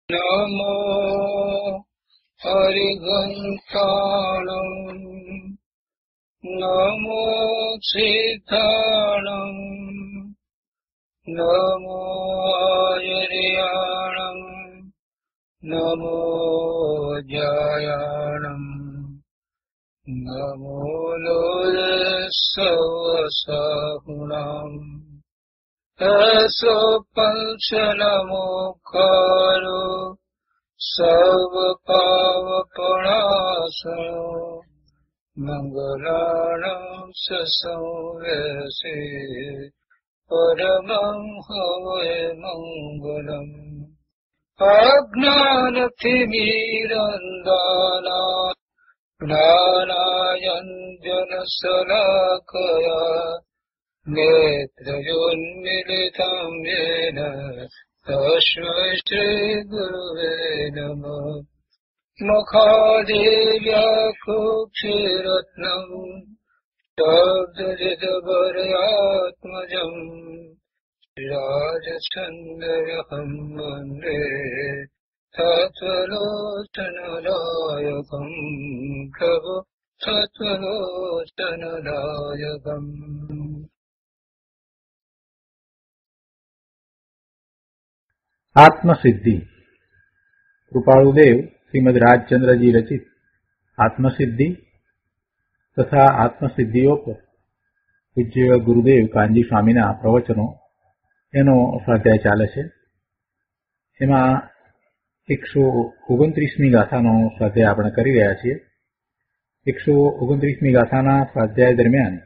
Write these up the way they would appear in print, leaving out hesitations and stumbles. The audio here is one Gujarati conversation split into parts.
નમો હરિઘંટાણં નમો સિદ્ધાણં નમો આયર્યાણં નમો જયાણં નમો લોલસવસાહુણાં એસો પંચનમોકારો સર્વપાવપણાસનો મંગલાણં સસંવેસે પરમં હવૈ મંગલમ અજ્ઞાનતિમિરંધાના જ્ઞાનાંજનશલાકયા નેત્રયોન્મિલિतं येन તસ્मै શ્રીગુરવે નમઃ મુખાદેવ્યાકુક્ષિરત્નં શબ્દજિતભર્યાત્મજં રાજચંદ્રહં વन्दે તત્વલોચનદાયકં પ્રભુ તત્વલોચનદાયકં. આત્મસિદ્ધિ. કૃપાળુદેવ શ્રીમદ રાજચંદ્રજી રચિત આત્મસિદ્ધિ તથા આત્મસિદ્ધિઓ પર પૂજ્ય ગુરુદેવ કાનજી સ્વામીના પ્રવચનો એનો સ્વાધ્યાય ચાલે છે. એમાં 129મી ગાથાનો સ્વાધ્યાય આપણે કરી રહ્યા છીએ. 129મી ગાથાના સ્વાધ્યાય દરમિયાન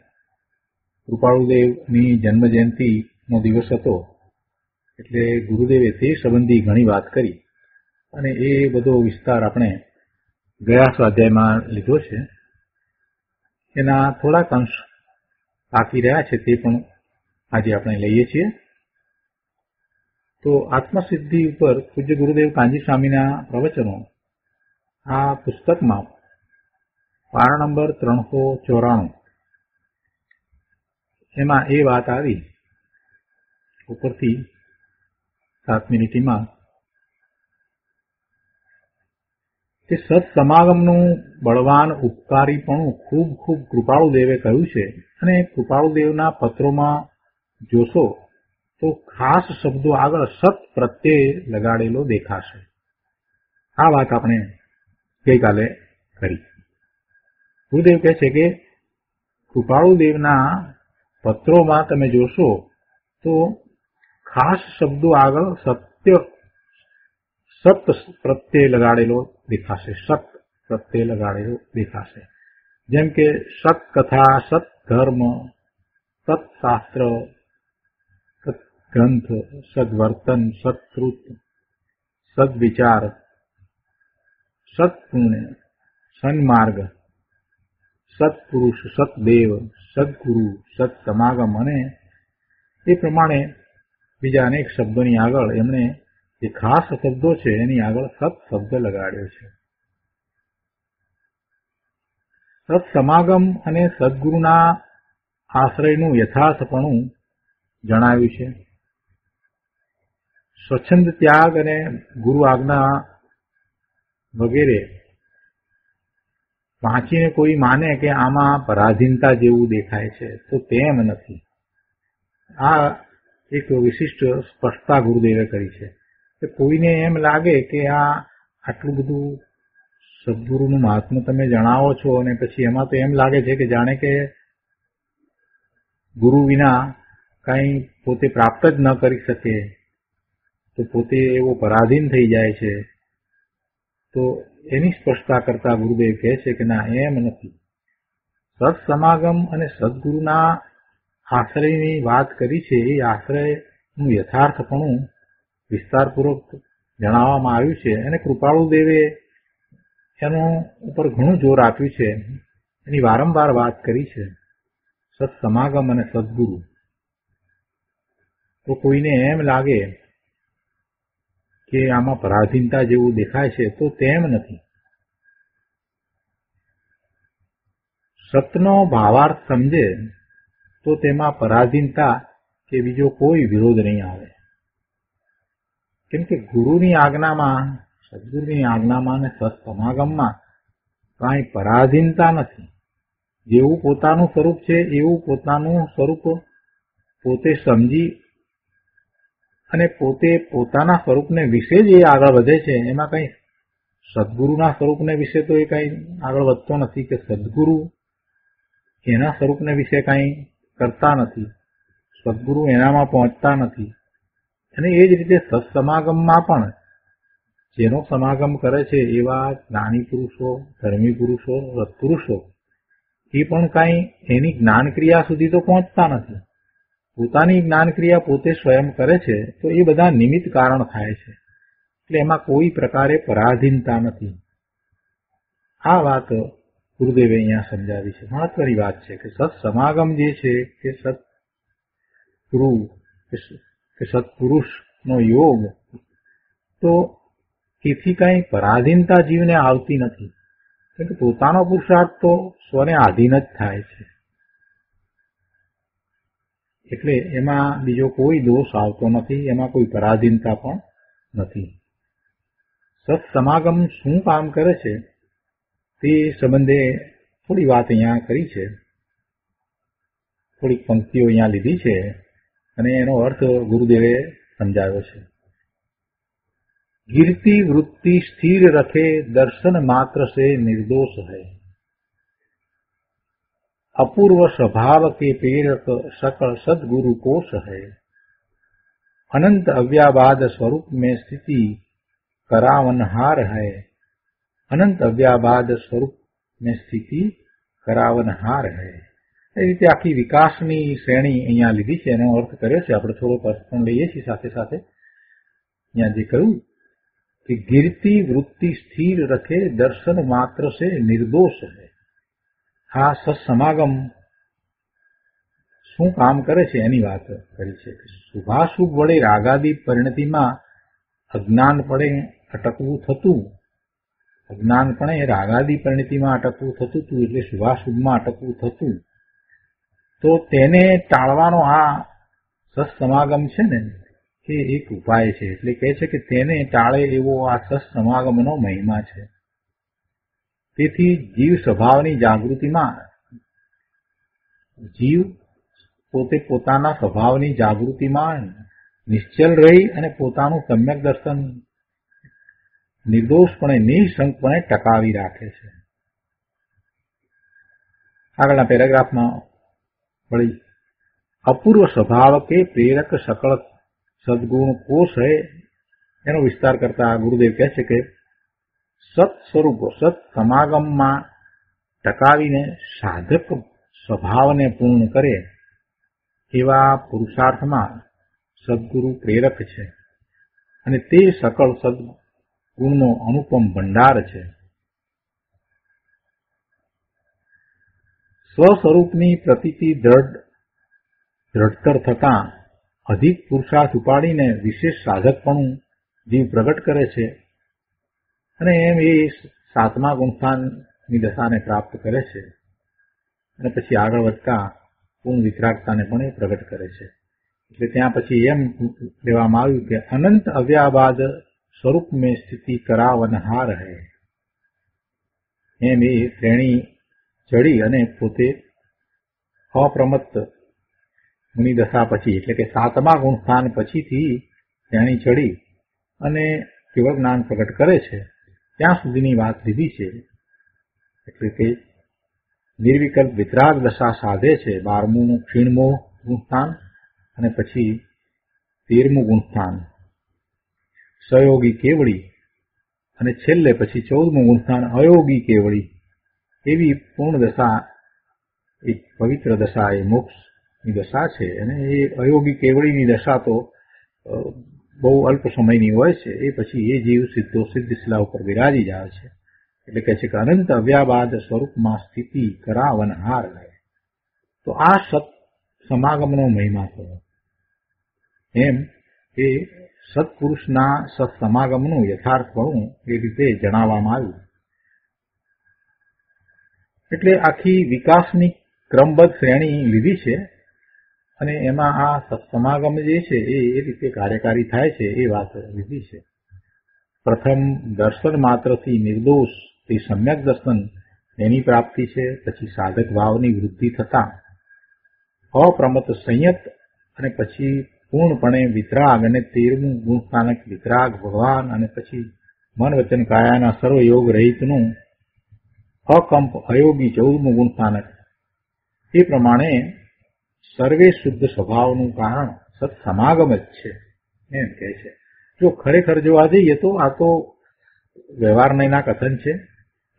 કૃપાળુદેવની જન્મજયંતિનો દિવસ હતો એટલે ગુરુદેવે તે સંબંધી ઘણી વાત કરી અને એ બધો વિસ્તાર આપણે ગયા સ્વાધ્યાયમાં લીધો છે. એના થોડાક અંશ બાકી રહ્યા છે તે પણ આજે આપણે લઈએ છીએ. તો આત્મસિદ્ધિ ઉપર પૂજ્ય ગુરુદેવ કાનજી સ્વામીના પ્રવચનો આ પુસ્તકમાં પાના નંબર 394 એમાં એ વાત આવી ઉપરથી 7મી લીટીમાં કે સત્સમાગમનું બળવાન ઉપકારીપણું ખૂબ ખૂબ કૃપાળુદેવે કહ્યું છે અને કૃપાળુદેવના પત્રોમાં જોશો તો ખાસ શબ્દો આગળ સત પ્રત્યે લગાડેલો દેખાશે. આ વાત આપણે ગઈકાલે કરી. ગુરુદેવ કહે છે કે કૃપાળુદેવના પત્રોમાં તમે જોશો તો ખાસ શબ્દો આગળ સત પ્રત્યે લગાડેલો દેખાશે. સત પ્રત્યે લગાડેલો દેખાશે. જેમ કે સત કથા, સત ધર્મ, સત શાસ્ત્ર, સત ગ્રંથ, સદવર્તન, સત્શ્રુત, સદવિચાર, સત્પુણ્ય, સન્માર્ગ, સત્પુરુષ, સતદેવ, સદગુરુ, સત્સમાગમ અને એ પ્રમાણે બીજા અનેક શબ્દોની આગળ એમણે જે ખાસ શબ્દો છે એની આગળ સત શબ્દ લગાડ્યો છે. સત્સમાગમ અને સદગુરુના આશ્રયનું યથાર્થપણું જણાવ્યું છે. સ્વચ્છંદ ત્યાગ અને ગુરુ આજ્ઞા વગેરે વાંચીને કોઈ માને કે આમાં પરાધીનતા જેવું દેખાય છે તો તેમ નથી. આ એક વિશિષ્ટ સ્પષ્ટતા ગુરુદેવે કરી છે કે કોઈને એમ લાગે કે આ આટલું બધું સદગુરુનું મહાત્મ્ય તમે જણાવો છો અને પછી એમાં તો એમ લાગે છે કે જાણે કે ગુરુ વિના કંઈ પોતે પ્રાપ્ત જ ન કરી શકે તો પોતે એવો પરાધીન થઈ જાય છે. તો એની સ્પષ્ટતા કરતા ગુરુદેવ કહે છે કે ના, એમ નથી. સત્સમાગમ અને સદગુરુના આશ્રયની વાત કરી છે. એ આશ્રયનું યથાર્થપણું વિસ્તારપૂર્વક જણાવવામાં આવ્યું છે અને કૃપાળુદેવે એનો ઉપર ઘણું જોર આપ્યું છે. એની વારંવાર વાત કરી છે. સત્સમાગમ અને સદગુરુ. તો કોઈને એમ લાગે કે આમાં પરાધીનતા જેવું દેખાય છે તો તેમ નથી. સતનો ભાવાર્થ સમજે તો તેમાં પરાધીનતા કે બીજો કોઈ વિરોધ નહીં આવે. કેમ કે ગુરુની આજ્ઞામાં, સદગુરુની આજ્ઞામાં અને સત્સમાગમમાં કાંઈ પરાધીનતા નથી. જેવું પોતાનું સ્વરૂપ છે એવું પોતાનું સ્વરૂપ પોતે સમજી અને પોતે પોતાના સ્વરૂપને વિશે જ એ આગળ વધે છે. એમાં કંઈ સદગુરુના સ્વરૂપને વિશે તો એ કંઈ આગળ વધતો નથી કે સદગુરુ એના સ્વરૂપને વિશે કંઈ કરતા નથી, સદગુરુ એનામાં પહોંચતા નથી. અને એ જ રીતે સત્સમાગમમાં પણ જેનો સમાગમ કરે છે એવા જ્ઞાની પુરુષો, ધર્મી પુરુષો, સત્પુરુષો એ પણ કાંઈ એની જ્ઞાનક્રિયા સુધી તો પહોંચતા નથી. પોતાની જ્ઞાનક્રિયા પોતે સ્વયં કરે છે તો એ બધા નિમિત્ત કારણ થાય છે. એટલે એમાં કોઈ પ્રકારે પરાધીનતા નથી. આ વાત ગુરુદેવે અહીંયા સમજાવી છે. મહત્વની વાત છે કે સત્સમાગમ જે છે કે સદગુરુ કે સત્પુરુષનો યોગ, તો એથી કંઈ પરાધીનતા જીવને આવતી નથી. કેમ કે પોતાનો પુરુષાર્થ તો સ્વને આધીન જ થાય છે. એટલે એમાં બીજો કોઈ દોષ આવતો નથી, એમાં કોઈ પરાધીનતા પણ નથી. સત્સમાગમ શું કામ કરે છે તે સંબંધે થોડી વાત અહીંયા કરી છે. થોડીક પંક્તિઓ અહીંયા લીધી છે અને એનો અર્થ ગુરુદેવે સમજાવ્યો છે. गिरती वृत्ति स्थिर रखे दर्शन मात्र से निर्दोष है, अपूर्व स्वभाव के प्रेरक सकल सद्गुरु कोश है, अनंत अव्याबाद स्वरूप में स्थिति करावनहार है, अनंत अव्याबाद स्वरूप में स्थिति करावनहार है. એ રીતે આખી વિકાસની શ્રેણી અહીંયા લીધી છે, એનો અર્થ કર્યો છે. આપણે થોડોક અર્થ પણ લઈએ છીએ સાથે સાથે. અહીંયા જે કહ્યું कि गिरती वृत्ति स्थिर रखे दर्शन मात्र से निर्दोष है. આ સત્સમાગમ શું કામ કરે છે એની વાત કરી છે. શુભાશુભ વડે રાગાદી પરિણતિમાં અજ્ઞાનપણે અટકવું થતું, અજ્ઞાનપણે રાગાદી પરિણતિમાં અટકવું થતું હતું, એટલે શુભાશુભમાં અટકવું થતું, તો તેને ટાળવાનો આ સત્સમાગમ છે ને એ એક ઉપાય છે. એટલે કહે છે કે તેને ટાળે એવો આ સત્સમાગમનો મહિમા છે. તેથી જીવ સ્વભાવની જાગૃતિમાં, જીવ પોતે પોતાના સ્વભાવની જાગૃતિમાં નિશ્ચલ રહી અને પોતાનું સમ્યક દર્શન નિર્દોષપણે, નિઃશંકપણે ટકાવી રાખે છે. આગળના પેરેગ્રાફમાં વળી અપૂર્વ સ્વભાવ કે પ્રેરક સકળ સદગુણ કોષ હૈ એનો વિસ્તાર કરતા ગુરુદેવ કહે છે કે સત સ્વરૂપ, સત સમાગમમાં ટકાવીને સાધક સ્વભાવને પૂર્ણ કરે એવા પુરુષાર્થમાં સદગુરુ પ્રેરક છે અને તે સકળ સદગુણનો અનુપમ ભંડાર છે. સ્વસ્વરૂપની પ્રતીતિ દ્રઢતર થતાં અધિક પુરુષાર્થ ઉપાડીને વિશેષ સાધકપણું જીવ પ્રગટ કરે છે અને એમ એ 7મા ગુણસ્થાનની દશાને પ્રાપ્ત કરે છે અને પછી આગળ વધતા પૂર્ણ વિતરાગતાને પણ એ પ્રગટ કરે છે. એટલે ત્યાં પછી એમ લેવામાં આવ્યું કે અનંત અવ્યાબાદ સ્વરૂપ મેં સ્થિતિ કરાવનહાર હૈ. એમ એ શ્રેણી ચડી અને પોતે અપ્રમત્ત મુનિ દશા પછી, એટલે કે 7મા ગુણસ્થાન પછીથી શ્રેણી ચડી અને કેવળ જ્ઞાન પ્રગટ કરે છે ત્યાં સુધીની વાત લીધી છે. એટલે કે નિર્વિકલ્પ વિતરાગ દશા સાધે છે. 12મું ક્ષીણમો ગુણસ્થાન અને પછી 13મું ગુણસ્થાન સહયોગી કેવળી અને છેલ્લે પછી 14મું ગુણસ્થાન અયોગી કેવળી. એવી પૂર્ણ દશા, એક પવિત્ર દશા એ મોક્ષની દશા છે. અને એ અયોગી કેવળીની દશા તો બહુ અલ્પ સમયની હોય છે. એ પછી એ જીવ સીધો સિદ્ધ શિલા ઉપર બિરાજી જાય છે. એટલે કહે છે કે અનંત અવ્યાબાદ સ્વરૂપમાં સ્થિતિ કરાવનહાર રહે. તો આ સત સમાગમનો મહિમા થયો. એમ એ સત્પુરુષના સત્સમાગમનું યથાર્થપણું એ રીતે જણાવવામાં આવ્યું. એટલે આખી વિકાસની ક્રમબદ્ધ શ્રેણી લીધી છે અને એમાં આ સત્સમાગમ જે છે એ રીતે કાર્યકારી થાય છે એ વાત લીધી છે. પ્રથમ દર્શન માત્રથી નિર્દોષ તે સમ્યક દર્શન એની પ્રાપ્તિ છે. પછી સાધક ભાવની વૃદ્ધિ થતા અપ્રમત સંયત અને પછી પૂર્ણપણે વિતરાગ અને 13મું ગુણસ્થાનક વિતરાગ ભગવાન અને પછી મન વચન કાયાના સર્વયોગ રહિતનું અકંપ અયોગી 14મું ગુણસ્થાનક. એ પ્રમાણે સર્વે શુદ્ધ સ્વભાવનું કારણ સત્સમાગમ જ છે એમ કહે છે. જો ખરેખર જોવા જઈએ તો આ તો વ્યવહારના કથન છે,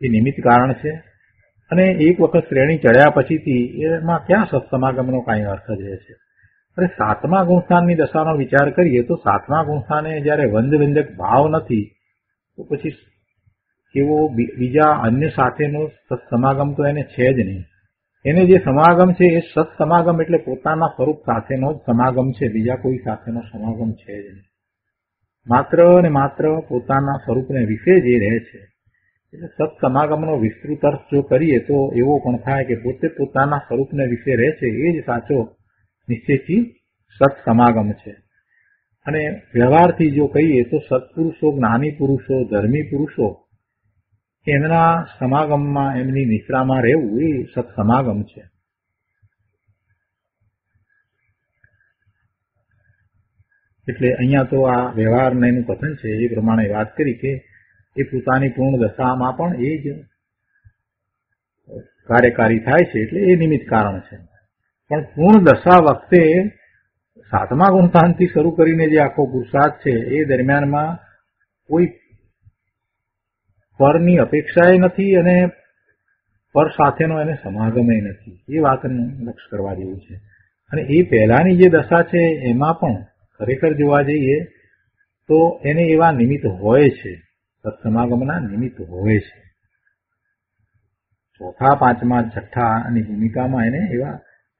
એ નિમિત્ત કારણ છે, અને એક વખત શ્રેણી ચડ્યા પછીથી એમાં ક્યાં સત્સમાગમનો કાંઈ અર્થ જ રહે છે. અને 7મા ગુણસ્થાનની દશાનો વિચાર કરીએ તો 7મા ગુણસ્થાને જયારે વંદવ્યંજક ભાવ નથી તો પછી કેવો બીજા અન્ય સાથેનો સત્સમાગમ તો એને છે જ નહીં. એને જે સમાગમ છે એ સત્સમાગમ એટલે પોતાના સ્વરૂપ સાથેનો જ સમાગમ છે, બીજા કોઈ સાથેનો સમાગમ છે જ નહીં. માત્ર ને માત્ર પોતાના સ્વરૂપને વિશે જે રહે છે. એટલે સત્સમાગમનો વિસ્તૃત અર્થ જો કરીએ તો એવો પણ થાય કે પોતે પોતાના સ્વરૂપને વિશે રહે છે એ જ સાચો નિશ્ચયથી સત્સમાગમ છે. અને વ્યવહારથી જો કહીએ તો સત્પુરુષો, જ્ઞાની પુરુષો, ધર્મી પુરુષો એમના સમાગમમાં, એમની નિશ્રામાં રહેવું એ સત્સમાગમ છે. એટલે અહીંયા તો આ વ્યવહારને એનું કથન છે એ પ્રમાણે વાત કરી કે એ પોતાની પૂર્ણ દશામાં પણ એ જ કાર્યકારી થાય છે, એટલે એ નિમિત્ત કારણ છે. પણ પૂર્ણ દશા વખતે 7મા ગુણસ્થાનથી શરૂ કરીને જે આખો પુરુષાર્થ છે એ દરમિયાનમાં કોઈ પરની અપેક્ષાએ નથી અને પર સાથેનો એને સમાગમે નથી. એ વાતનું લક્ષ કરવા જેવું છે. અને એ પહેલાની જે દશા છે એમાં પણ ખરેખર જોવા જઈએ તો એને એવા નિમિત્ત હોય છે, સત્સમાગમના નિમિત્ત હોય છે. 4થા, 5મા, 6ઠાની ભૂમિકામાં એને એવા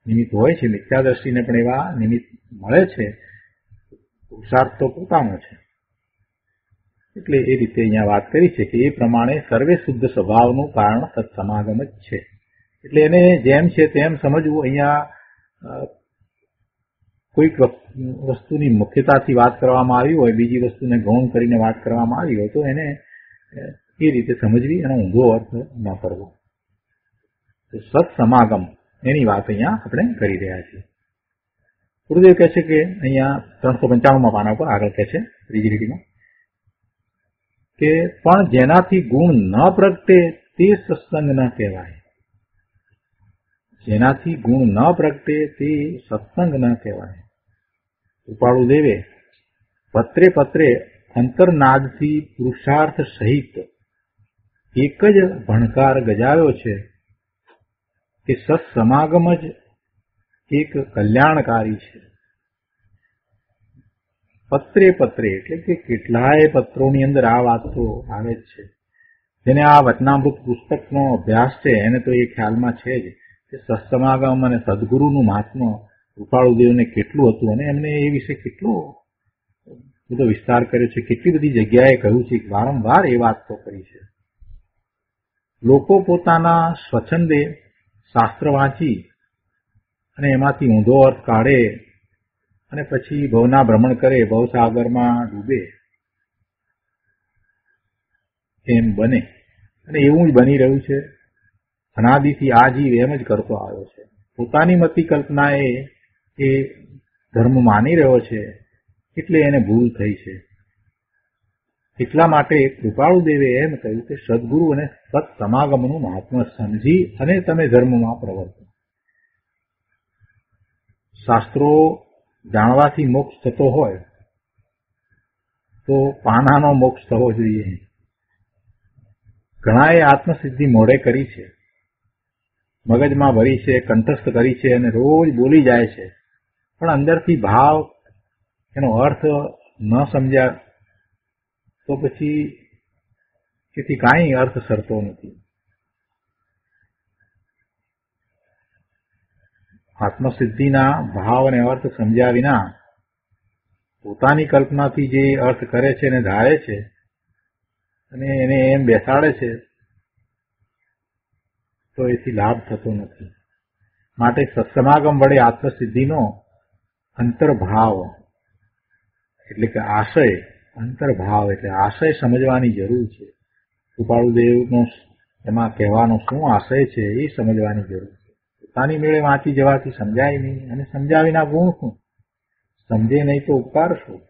નિમિત્ત હોય છે. મિથ્યાદ્રષ્ટિને પણ એવા નિમિત્ત મળે છે. પુરુષાર્થ તો પોતાનો છે. એટલે એ રીતે અહીંયા વાત કરી છે કે એ પ્રમાણે સર્વે શુદ્ધ સ્વભાવનું કારણ સત્સમાગમ જ છે. એટલે એને જેમ છે તેમ સમજવું. અહીંયા કોઈક વસ્તુની મુખ્યતાથી વાત કરવામાં આવી હોય, બીજી વસ્તુને ગૌણ કરીને વાત કરવામાં આવી હોય તો એને એ રીતે સમજવી, એનો ઊંધો અર્થ ન કરવો. સત્સમાગમ એની વાત અહીંયા આપણે કરી રહ્યા છીએ. ગુરુદેવ કહે છે કે અહીંયા 395મા પાના ઉપર આગળ કહે છે ત્રીજી લીટીમાં કે પણ જેનાથી ગુણ ન પ્રગટે તે સત્સંગ ન કહેવાય. જેનાથી ગુણ ન પ્રગટે તે સત્સંગ ન કહેવાય. કૃપાળુ દેવે પત્રે પત્રે અંતરનાદથી પુરુષાર્થ સહિત એક જ ભણકાર ગજાવ્યો છે કે સત્સમાગમ જ એક કલ્યાણકારી છે. પત્રે પત્રે એટલે કે કેટલાય પત્રોની અંદર આ વાત તો આવે જ છે. જેને આ વચનામૃત પુસ્તકનો અભ્યાસ છે એને તો એ ખ્યાલમાં છે જ કે સત્સમાગમ અને સદગુરુનું મહાત્મ્ય કૃપાળુદેવને કેટલું હતું અને એમને એ વિશે કેટલો બધો વિસ્તાર કર્યો છે, કેટલી બધી જગ્યાએ કહ્યું છે, વારંવાર એ વાત તો કરી છે. લોકો પોતાના સ્વચ્છંદે શાસ્ત્ર વાંચી અને એમાંથી ઊંધો અર્થ કાઢે અને પછી ભવના ભ્રમણ કરે, ભવસાગરમાં ડૂબે એમ બને. અને એવું જ બની રહ્યું છે. અનાદિથી આ જીવ એમ જ કરતો આવ્યો છે. પોતાની મતિ કલ્પનાએ એ ધર્મ માની રહ્યો છે એટલે એને ભૂલ થઈ છે. એટલા માટે કૃપાળુ દેવે એમ કહ્યું કે સદગુરુ અને સત્સમાગમનું મહાત્મ્ય સમજી અને તમે ધર્મમાં પ્રવર્તો. શાસ્ત્રો જાણવાથી મોક્ષ થતો હોય તો પાનાનો મોક્ષ થવો જોઈએ. ઘણાએ આત્મસિદ્ધિ મોઢે કરી છે, મગજમાં ભરી છે, કંઠસ્થ કરી છે અને રોજ બોલી જાય છે, પણ અંદરથી ભાવ એનો અર્થ ન સમજ્યા તો પછી એથી કાંઈ અર્થ સરતો નથી. આત્મસિદ્ધિના ભાવ અને અર્થ સમજ્યા વિના પોતાની કલ્પનાથી જે અર્થ કરે છે અને ધારે છે અને એને એમ બેસાડે છે તો એથી લાભ થતો નથી. માટે સત્સમાગમ વડે આત્મસિદ્ધિનો અંતર્ભાવ એટલે કે આશય, અંતર્ભાવ એટલે આશય સમજવાની જરૂર છે. કૃપાળુદેવનો એમાં કહેવાનો શું આશય છે એ સમજવાની જરૂર છે. પોતાની મેળે વાંચી જવાથી સમજાય નહીં, અને સમજાવીના ગુણ શું? સમજે નહીં તો ઉપકાર શું?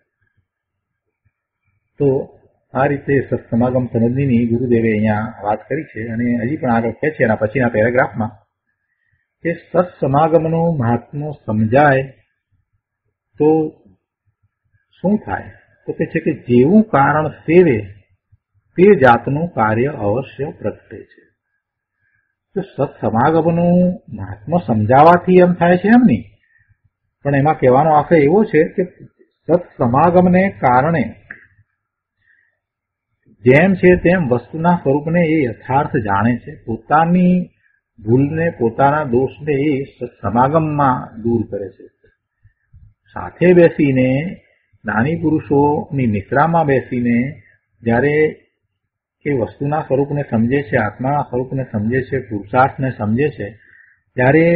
તો આ રીતે સત્સમાગમ સમજની ગુરુદેવે અહીંયા વાત કરી છે. અને હજી પણ આગળ કહે છે એના પછીના પેરેગ્રાફમાં કે સત્સમાગમનું મહાત્મ્ય સમજાય તો શું થાય? તો કે છે કે જેવું કારણ સેવે તે જાતનું કાર્ય અવશ્ય પ્રગટે છે. તો સત્સમાગમનું મહાત્મ્ય સમજાવવાથી એમ થાય છે એમ નહીં, પણ એમાં કહેવાનો આશય એવો છે કે સત્સમાગમને કારણે જેમ છે તેમ વસ્તુના સ્વરૂપને એ યથાર્થ જાણે છે. પોતાની ભૂલને, પોતાના દોષને એ સત્સમાગમમાં દૂર કરે છે. સાથે બેસીને જ્ઞાની પુરુષોની નિશ્રામાં બેસીને જ્યારે એ વસ્તુના સ્વરૂપને સમજે છે, આત્માના સ્વરૂપને સમજે છે, પુરુષાર્થને સમજે છે, ત્યારે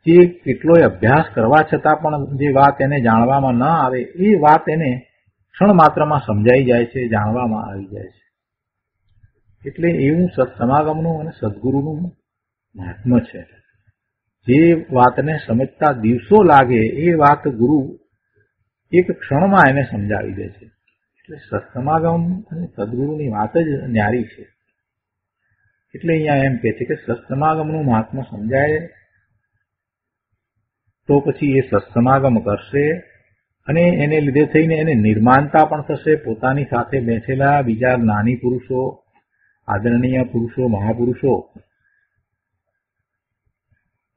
જે કેટલોય અભ્યાસ કરવા છતાં પણ જે વાત એને જાણવામાં ન આવે એ વાત એને ક્ષણ માત્રમાં સમજાઈ જાય છે, જાણવામાં આવી જાય છે. એટલે એવું સત્સમાગમનું અને સદગુરુનું મહાત્મ્ય છે. જે વાતને સમજતા દિવસો લાગે એ વાત ગુરુ એક ક્ષણમાં એને સમજાવી દે છે. એટલે સત્સમાગમ અને સદગુરુની વાત જ ન્યારી છે. એટલે અહીંયા એમ કે છે કે સત્સમાગમનું મહાત્મ્ય સમજાય તો પછી એ સત્સમાગમ કરશે, અને એને લીધે થઈને એને નિર્માણતા પણ થશે. પોતાની સાથે બેઠેલા બીજા જ્ઞાની પુરુષો, આદરણીય પુરુષો, મહાપુરુષો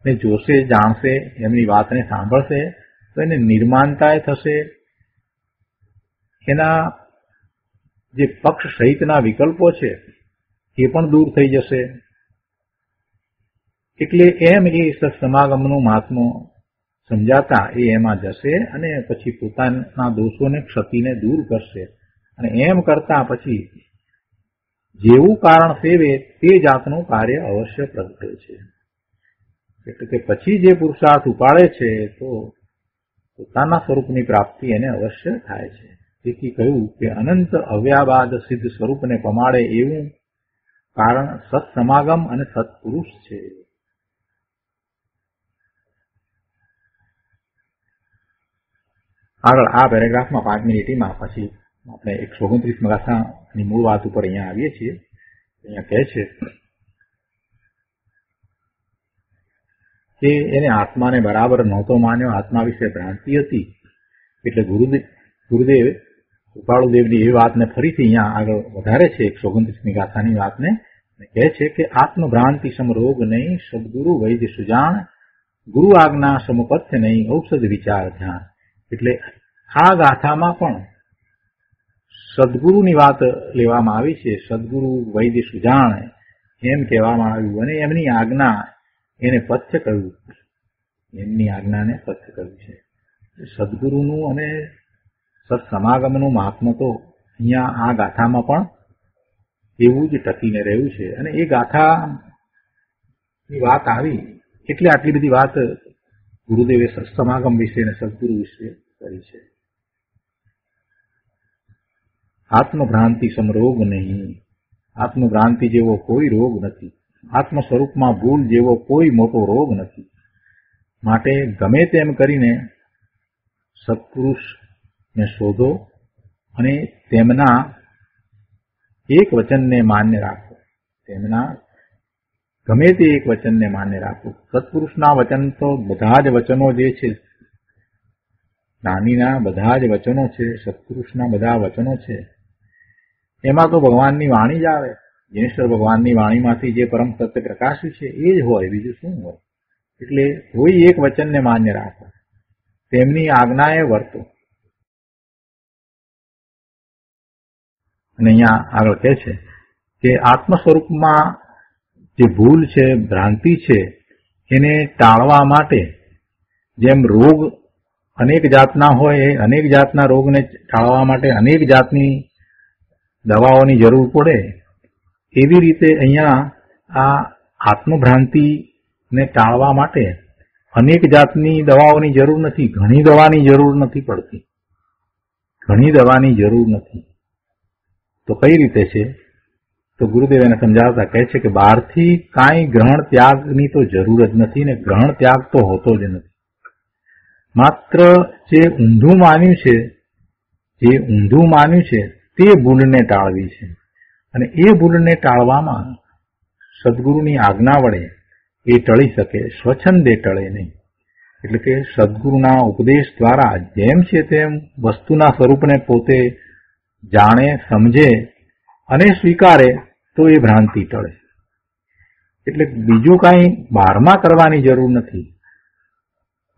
ને જોશે, જાણશે, એમની વાતને સાંભળશે તો એને નિર્માણતા થશે. એના જે પક્ષ સહિતના વિકલ્પો છે એ પણ દૂર થઈ જશે. એટલે એમ એ સત્સમાગમનું મહાત્મ્ય સમજાતા એ એમાં જશે અને પછી પોતાના દોષોને, ક્ષતિને દૂર કરશે. અને એમ કરતા પછી જેવું કારણ સેવે તે જાતનું કાર્ય અવશ્ય પ્રગટે છે. એટલે કે પછી જે પુરુષાર્થ ઉપાડે છે તો પોતાના સ્વરૂપની પ્રાપ્તિ એને અવશ્ય થાય છે. તેથી કહ્યું કે અનંત અવ્યાબાદ સિદ્ધ સ્વરૂપને પમાડે એવું કારણ સત્સમાગમ અને સત્પુરુષ છે. આગળ આ પેરેગ્રાફમાં 5મી લીટીમાં પછી આપણે 129 ગાથાની મૂળ વાત ઉપર અહીંયા આવીએ છીએ. અહીંયા કહે છે કે એને આત્માને બરાબર નહોતો માન્યો, આત્મા વિશે ભ્રાંતિ હતી. એટલે ગુરુદેવ કૃપાળુદેવની એ વાતને ફરીથી અહીંયા આગળ વધારે છે 129મી ગાથાની વાતને. કહે છે કે આત્મભ્રાંતિ સમરોગ નહીં, સદગુરુ વૈદ્ય સુજાણ, ગુરુ આજ્ઞા સમપથ્ય નહીં, ઔષધ વિચાર ધ્યાન. એટલે આ ગાથામાં પણ સદગુરુની વાત લેવામાં આવી છે. સદગુરુ વૈદ્ય સુજાણ એમ કહેવામાં આવ્યું, અને એમની આજ્ઞા એને પથ્ય કહ્યું. એમની આજ્ઞાને પથ્ય કહ્યું છે. સદગુરુનું અને સત્સમાગમનું મહાત્મ્ય તો અહીંયા આ ગાથામાં પણ એવું જ ટકીને રહ્યું છે. અને એ ગાથાની વાત આવી એટલે આટલી બધી વાત ગુરુદેવે સત્સમાગમ વિશે અને સદગુરુ વિશે કરી છે. આત્મભ્રાંતિ સમરોગ નહીં, આત્મભ્રાંતિ જેવો કોઈ રોગ નથી, આત્મ સ્વરૂપમાં ભૂલ જેવો કોઈ મોટો રોગ નથી. માટે ગમે તેમ કરીને સત્પુરુષને શોધો અને તેમના એક વચનને માન્ય રાખો. તેમના ગમે તે એક વચનને માન્ય રાખો. સત્પુરુષના વચન તો બધા જ વચનો જે છે, જ્ઞાનીના બધા જ વચનો છે, સત્પુરુષના બધા વચનો છે, એમાં તો ભગવાનની વાણી જ આવે. જ્ઞેશ્વર ભગવાનની વાણીમાંથી જે પરમ સત્ય પ્રકાશ્યું છે એ જ હોય, બીજું શું હોય. એટલે કોઈ એક વચનને માન્ય રાખો, તેમની આજ્ઞાએ વર્તો. અને અહીંયા આગળ કહે છે કે આત્મ સ્વરૂપમાં જે ભૂલ છે, ભ્રાંતિ છે, એને ટાળવા માટે જેમ રોગ અનેક જાતના હોય, એ અનેક જાતના રોગને ટાળવા માટે અનેક જાતની દવાઓની જરૂર પડે, એવી રીતે અહીંયા આ આત્મભ્રાંતિને ટાળવા માટે અનેક જાતની દવાઓની જરૂર નથી, ઘણી દવાની જરૂર નથી પડતી, ઘણી દવાની જરૂર નથી. તો કઈ રીતે છે? તો ગુરુદેવ એને સમજાવતા કહે છે કે બહારથી કાંઈ ગ્રહણ ત્યાગની તો જરૂર જ નથી ને ગ્રહણ ત્યાગ તો હોતો જ નથી. માત્ર જે ઊંધું માન્યું છે તે ભૂલને ટાળવી છે. અને એ ભૂલને ટાળવામાં સદગુરુની આજ્ઞા વડે એ ટળી શકે, સ્વચ્છંદે ટળે નહીં. એટલે કે સદગુરુના ઉપદેશ દ્વારા જેમ છે તેમ વસ્તુના સ્વરૂપને પોતે જાણે, સમજે અને સ્વીકારે તો એ ભ્રાંતિ ટળે. એટલે બીજું કાંઈ બહારમાં કરવાની જરૂર નથી,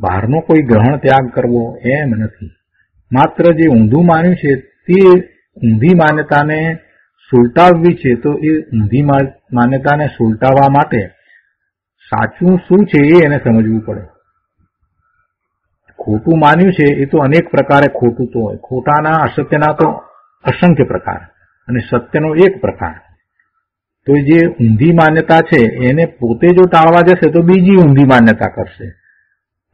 બહારનો કોઈ ગ્રહણ ત્યાગ કરવો એમ નથી. માત્ર જે ઊંધું માન્યું છે તે ઊંધી માન્યતાને સુલટાવવી છે. તો એ ઊંધી માન્યતાને સુલટાવવા માટે સાચું શું છે એ એને સમજવું પડે. ખોટું માન્યું છે એ તો અનેક પ્રકારે ખોટું તો હોય, ખોટાના અસત્યના તો અસંખ્ય પ્રકાર, અને સત્યનો એક પ્રકાર. તો જે ઊંધી માન્યતા છે એને પોતે જો ટાળવા જશે તો બીજી ઊંધી માન્યતા કરશે.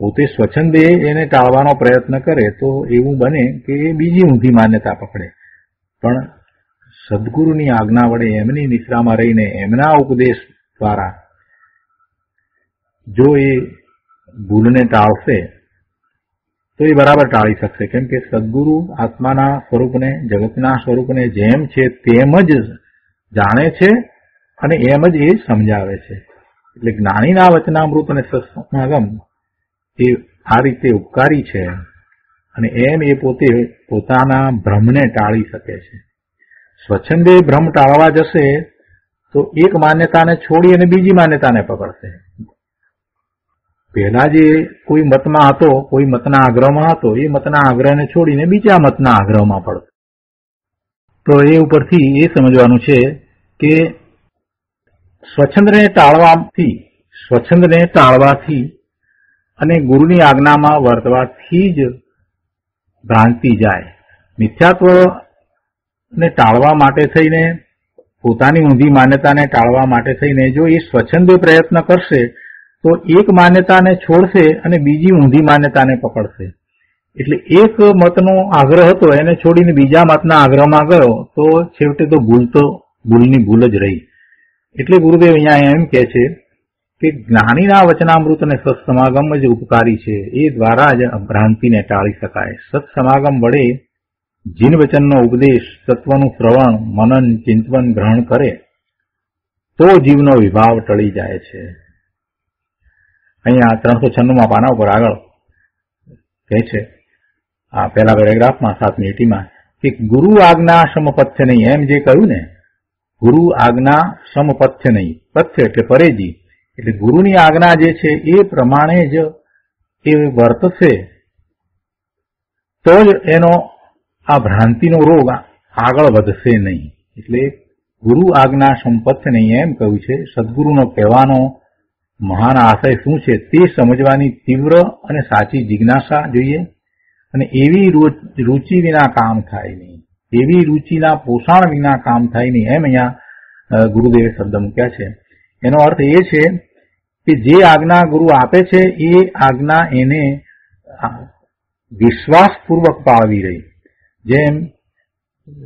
પોતે સ્વચ્છંદે એને ટાળવાનો પ્રયત્ન કરે તો એવું બને કે એ બીજી ઊંધી માન્યતા પકડે. પણ સદગુરુની આજ્ઞા વડે એમની નિશ્રામાં રહીને એમના ઉપદેશ દ્વારા જો એ ભૂલને ટાળશે તો એ બરાબર ટાળી શકશે. કેમ કે સદગુરુ આત્માના સ્વરૂપને, જગતના સ્વરૂપને જેમ છે તેમ જ જાણે છે અને એમ જ એ સમજાવે છે. એટલે જ્ઞાનીના વચનામૃત અને સત્સમાગમ એ આ રીતે ઉપકારી છે અને એમ એ પોતે પોતાના ભ્રમને ટાળી શકે છે. સ્વચ્છંદે ભ્રમ ટાળવા જશે તો એક માન્યતાને છોડી અને બીજી માન્યતાને પકડશે. પહેલા જે કોઈ મતમાં હતો, કોઈ મતના આગ્રહમાં હતો, એ મતના આગ્રહને છોડીને બીજા મતના આગ્રહમાં પડશે. તો એ ઉપરથી એ સમજવાનું છે કે સ્વચ્છંદને ટાળવાથી અને ગુરુની આજ્ઞામાં વર્તવાથી જ ભ્રાંતિ જાય. મિથ્યાત્વને ટાળવા માટે થઈને, પોતાની ઊંધી માન્યતાને ટાળવા માટે થઈને જો એ સ્વચ્છંદે પ્રયત્ન કરશે તો એક માન્યતાને છોડશે અને બીજી ઊંધી માન્યતાને પકડશે. એટલે એક મતનો આગ્રહ હતો એને છોડીને બીજા મતના આગ્રહમાં ગયો તો છેવટે તો ભૂલની ભૂલ જ રહી. એટલે ગુરુદેવ અહીંયા એમ કહે છે કે જ્ઞાનીના વચનામૃત અને સત્સમાગમ જ ઉપકારી છે. એ દ્વારા જ ભ્રાંતિને ટાળી શકાય. સત્સમાગમ વડે જીન વચનનો ઉપદેશ, તત્વનું શ્રવણ, મનન, ચિંતન, ગ્રહણ કરે તો જીવનો વિભાવ ટળી જાય છે. અહીંયા 396 પાના ઉપર આગળ કહે છે, આ પહેલા પેરેગ્રાફમાં 7મી લીટીમાં, કે ગુરુ આજ્ઞા સમપથ્ય નહીં. એમ જે કહ્યું ને, ગુરુ આજ્ઞા સમપથ્ય નહીં. પથ્ય એટલે પરેજી, એટલે ગુરુની આજ્ઞા જે છે એ પ્રમાણે જ એ વર્તશે તો જ એનો આ ભ્રાંતિનો રોગ આગળ વધશે નહીં. એટલે ગુરુ આજ્ઞા સંપથ્ય નહીં એમ કહ્યું છે. સદગુરુનો કહેવાનો મહાન આશય શું છે તે સમજવાની તીવ્ર અને સાચી જિજ્ઞાસા જોઈએ. અને એવી રુચિ વિના કામ થાય નહીં, એવી રુચિના પોષણ વિના કામ થાય નહીં. એમ અહીંયા ગુરુદેવે શબ્દ મૂક્યા છે. એનો અર્થ એ છે કે જે આજ્ઞા ગુરુ આપે છે એ આજ્ઞા એને વિશ્વાસપૂર્વક પાળવી રહી. જેમ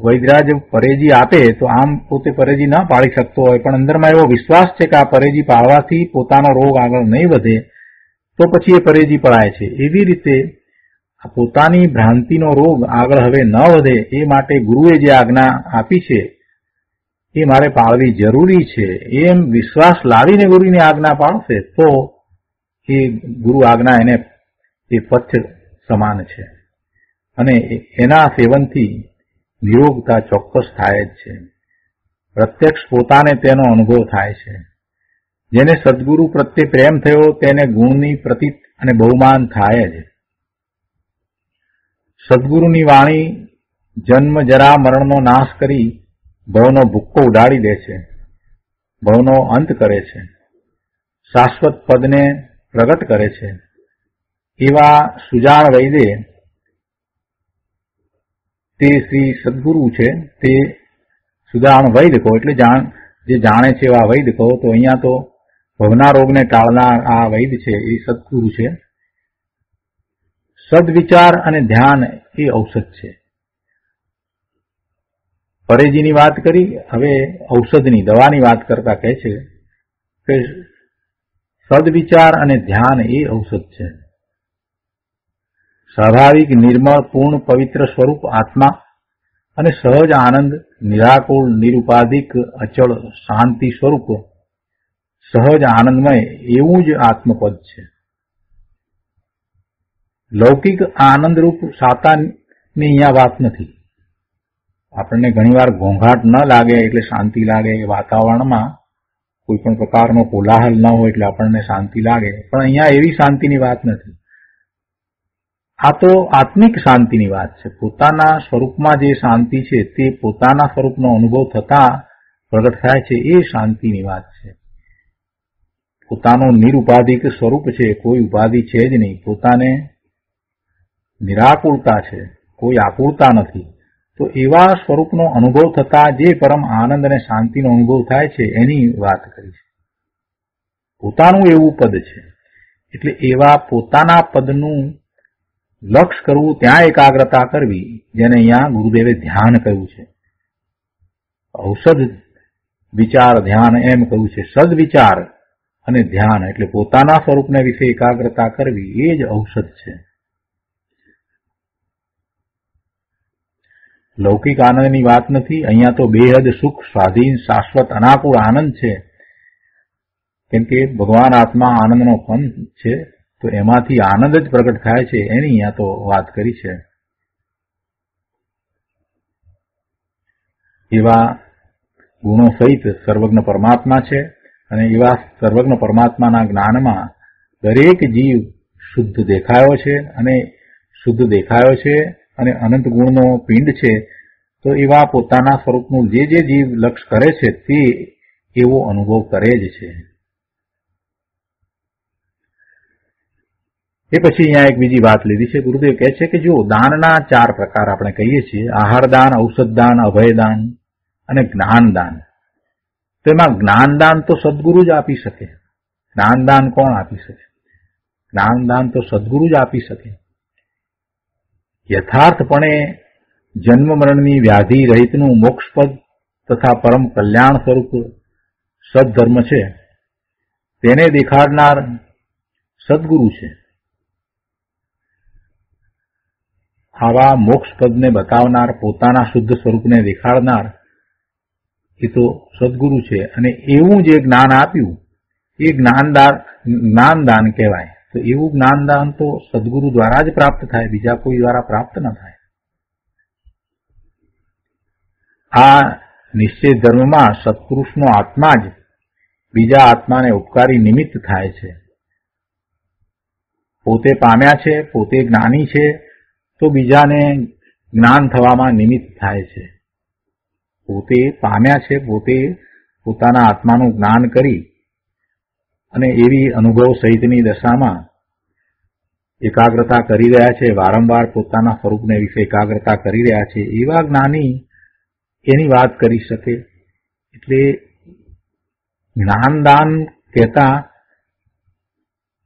વૈદરાજ પરેજી આપે તો આમ પોતે પરેજી ના પાળી શકતો હોય, પણ અંદરમાં એવો વિશ્વાસ છે કે આ પરેજી પાળવાથી પોતાનો રોગ આગળ નહીં વધે તો પછી એ પરેજી પળાય છે. એવી રીતે પોતાની ભ્રાંતિનો રોગ આગળ હવે ન વધે એ માટે ગુરુએ જે આજ્ઞા આપી છે એ મારે પાળવી જરૂરી છે એમ વિશ્વાસ લાવીને ગુરુની આજ્ઞા પાળશે તો એ ગુરુ આજ્ઞા એને એ પથ્ય સમાન છે અને એના સેવનથી નિરોગતા ચોક્કસ થાય જ છે. પ્રત્યક્ષ પોતાને તેનો અનુભવ થાય છે. જેને સદગુરુ પ્રત્યે પ્રેમ થયો તેને ગુણની પ્રતીત અને બહુમાન થાય જ. સદગુરુની વાણી જન્મ જરા મરણનો નાશ કરી ભવનો ભૂક્કો ઉડાડી દે છે, ભવનો અંત કરે છે, શાશ્વત પદને પ્રગટ કરે છે. એવા સુજાણ વૈદે તે શ્રી સદગુરુ છે તે સુજાણ વૈદ કહો એટલે જે જાણે છે એવા વૈદ કહો. તો અહીંયા તો ભવના રોગને ટાળનાર આ વૈદ છે એ સદગુરુ છે. સદવિચાર અને ધ્યાન એ ઔષધ છે. પરેજીની વાત કરી, હવે ઔષધની દવાની વાત કરતા કહે છે કે સદવિચાર અને ધ્યાન એ ઔષધ છે. સ્વાભાવિક નિર્મળ પૂર્ણ પવિત્ર સ્વરૂપ આત્મા અને સહજ આનંદ નિરાકુળ નિરુપાધિક અચળ શાંતિ સ્વરૂપ સહજ આનંદમય એવું જ આત્મપદ છે. લૌકિક આનંદરૂપ સાતાની અહીંયા વાત નથી. આપણને ઘણીવાર ઘોંઘાટ ન લાગે એટલે શાંતિ લાગે, વાતાવરણમાં કોઈ પણ પ્રકારનો કોલાહલ ન હોય એટલે આપણને શાંતિ લાગે, પણ અહીંયા એવી શાંતિની વાત નથી. આ તો આત્મિક શાંતિની વાત છે. પોતાના સ્વરૂપમાં જે શાંતિ છે તે પોતાના સ્વરૂપનો અનુભવ થતા પ્રગટ થાય છે, એ શાંતિની વાત છે. પોતાનું નિરુપાધિક સ્વરૂપ છે, કોઈ ઉપાધિ છે જ નહીં, પોતાને નિરાકુળતા છે, કોઈ આકુળતા નથી. તો એવા સ્વરૂપનો અનુભવ થતા જે પરમ આનંદ અને શાંતિનો અનુભવ થાય છે એની વાત કરી છે. પોતાનું એવું પદ છે એટલે એવા પોતાના પદનું લક્ષ્ય કરવું, ત્યાં એકાગ્રતા કરવી, જેને અહીંયા ગુરુદેવે ધ્યાન કહ્યું છે. ઔષધ વિચાર ધ્યાન એમ કહ્યું છે. સદવિચાર અને ધ્યાન એટલે પોતાના સ્વરૂપને વિશે એકાગ્રતા કરવી, એ જ ઔષધ છે. લૌકિક આનંદની વાત નથી. અહીંયા તો બેહદ સુખ, સ્વાધીન, શાશ્વત, અનાકુળ આનંદ છે. કેમ કે ભગવાન આત્મા આનંદનો પંથ છે, તો એમાંથી આનંદ જ પ્રગટ થાય છે, એની અહીંયા તો વાત કરી છે. એવા ગુણો સહિત સર્વજ્ઞ પરમાત્મા છે અને એવા સર્વજ્ઞ પરમાત્માના જ્ઞાનમાં દરેક જીવ શુદ્ધ દેખાયો છે અને અનંત ગુણનો પિંડ છે. તો એવા પોતાના સ્વરૂપનું જે જીવ લક્ષ્ય કરે છે તે એવો અનુભવ કરે જ છે. એ પછી અહીંયા એક બીજી વાત લીધી છે. ગુરુદેવ કહે છે કે જો દાનના 4 પ્રકાર આપણે કહીએ છીએ, આહારદાન, ઔષધદાન, અભયદાન અને જ્ઞાનદાન. તો એમાં જ્ઞાનદાન તો સદગુરુ જ આપી શકે. જ્ઞાનદાન કોણ આપી શકે? જ્ઞાનદાન તો સદગુરુ જ આપી શકે. યથાર્થપણે જન્મ મરણની વ્યાધિ રહિતનું મોક્ષપદ તથા પરમ કલ્યાણ સ્વરૂપ સદધર્મ છે, તેને દેખાડનાર સદગુરુ છે. આવા મોક્ષપદને બતાવનાર, પોતાના શુદ્ધ સ્વરૂપને દેખાડનાર એ તો સદગુરુ છે. અને એવું જે જ્ઞાન આપ્યું એ જ્ઞાનદાન કહેવાય. તો એવું જ્ઞાનદાન તો સદગુરુ દ્વારા જ પ્રાપ્ત થાય, બીજા કોઈ દ્વારા પ્રાપ્ત ન થાય. આ નિશ્ચય ધર્મમાં સત્પુરુષનો આત્મા જ બીજા આત્માને ઉપકારી નિમિત્ત થાય છે. પોતે પામ્યા છે, પોતે જ્ઞાની છે, તો બીજાને જ્ઞાન થવામાં નિમિત્ત થાય છે. પોતે પામ્યા છે, પોતે પોતાના આત્માનું જ્ઞાન કરી અને એવી અનુભવ સહિતની દશામાં એકાગ્રતા કરી રહ્યા છે, વારંવાર પોતાના સ્વરૂપને વિશે એકાગ્રતા કરી રહ્યા છે, એવા જ્ઞાની એની વાત કરી શકે. એટલે જ્ઞાનદાન કહેતા